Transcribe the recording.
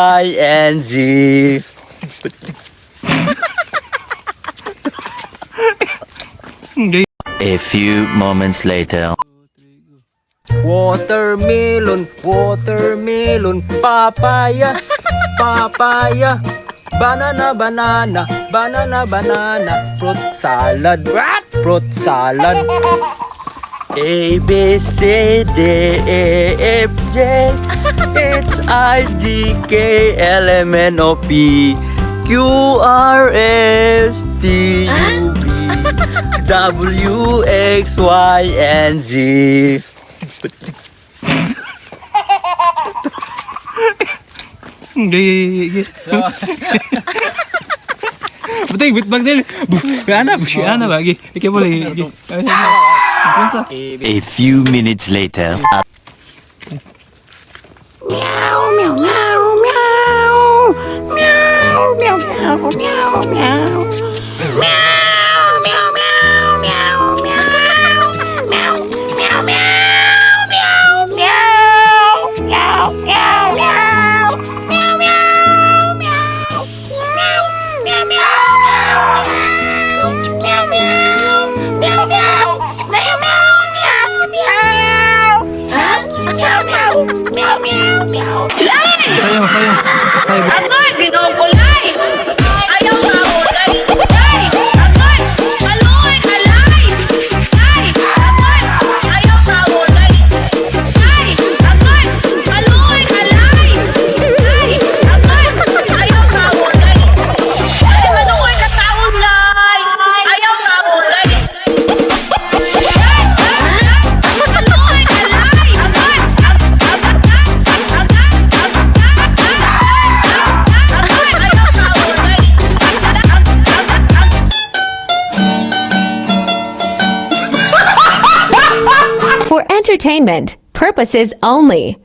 ing. A few moments later. Watermelon, watermelon, papaya, papaya, banana, banana, banana, banana, fruit salad, what? Fruit salad. A, B, C, D, E, F, J, H, I, J, K, L, M, N, O, P, Q, R, S, T, U, V, W, X, Y, and Z. Betul, bitbag dili. Ana bagi. Ikaw boleh. A few minutes later. Meow, meow, meow, meow. Meow, meow, meow, meow, meow. Meow, meow, meow, meow, meow. Meow, meow, meow, meow, meow. Meow, meow, meow. Meow, meow, meow. Meow, meow, meow. Meow, meow. Meow, meow. Meow, meow. Meow, meow, meow. Sayang, sayang. Sayang. Agoy, ginukulay! Ayaw mahulay! Ay! Agoy! Aloy! Alay! Ay! Agoy! Ayaw mahulay! Ay! Agoy! Aloy! Alay! Ay! Agoy! Ayaw mahulay! Ay! Maluoy ka taon lay! Ayaw mahulay! Aloy! Alay! For entertainment purposes only.